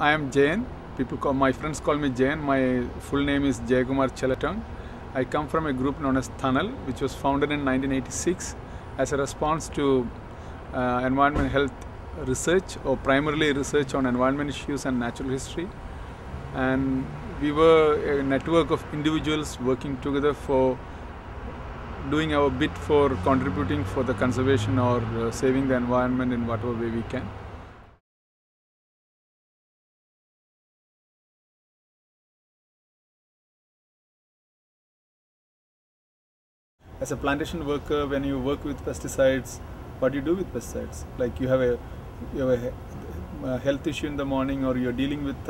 I am Jayan. My friends call me Jayan. My full name is Jayakumar Chelatong. I come from a group known as Thanal, which was founded in 1986 as a response to environment health research, or primarily research on environment issues and natural history. And we were a network of individuals working together for doing our bit for contributing for the conservation or saving the environment in whatever way we can. As a plantation worker, when you work with pesticides, what do you do with pesticides? Like you have a health issue in the morning, or you're dealing with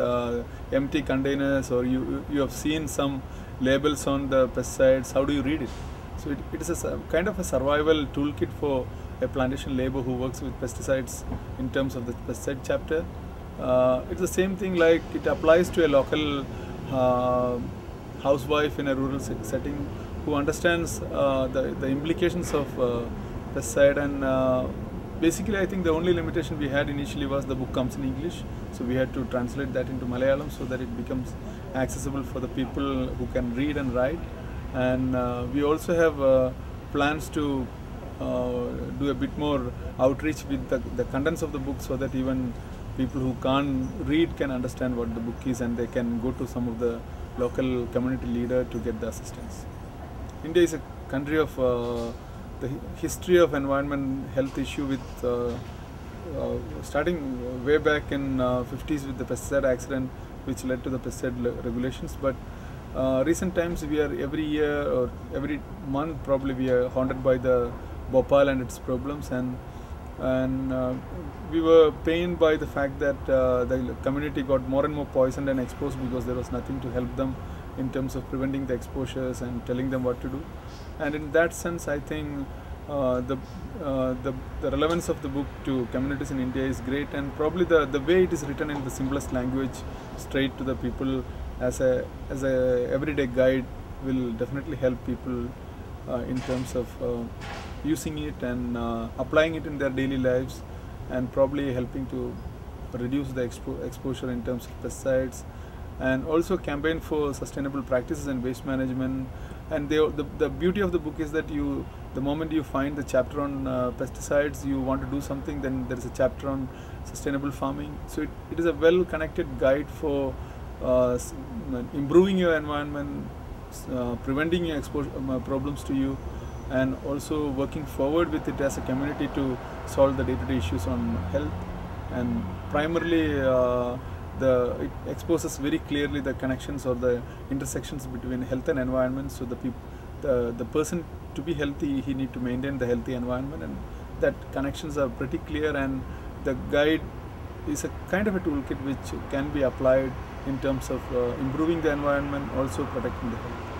empty containers, or you have seen some labels on the pesticides. How do you read it? So it is a kind of a survival toolkit for a plantation labor who works with pesticides in terms of the pesticide chapter. It's the same thing, like it applies to a local housewife in a rural setting who understands the implications of pesticide. And basically, I think the only limitation we had initially was the book comes in English, so we had to translate that into Malayalam so that it becomes accessible for the people who can read and write. And we also have plans to do a bit more outreach with the contents of the book, so that even people who can't read can understand what the book is, and they can go to some of the local community leader to get the assistance. India is a country of the history of environment health issue, with starting way back in 50s with the pesticide accident, which led to the pesticide regulations. But recent times, we are every year or every month probably we are haunted by the Bhopal and its problems, and we were pained by the fact that the community got more and more poisoned and exposed because there was nothing to help them in terms of preventing the exposures and telling them what to do. And in that sense, I think the relevance of the book to communities in India is great, and probably the way it is written in the simplest language, straight to the people, as a everyday guide, will definitely help people in terms of using it and applying it in their daily lives, and probably helping to reduce the exposure in terms of pesticides, and also campaign for sustainable practices and waste management. And the beauty of the book is that the moment you find the chapter on pesticides, you want to do something, then there is a chapter on sustainable farming. So it is a well connected guide for improving your environment, preventing your exposure problems to you, and also working forward with it as a community to solve the day-to-day issues on health. And primarily it exposes very clearly the connections or the intersections between health and environment. So the person, to be healthy, he need to maintain the healthy environment, and that connections are pretty clear, and the guide is a kind of a toolkit which can be applied in terms of improving the environment, also protecting the health.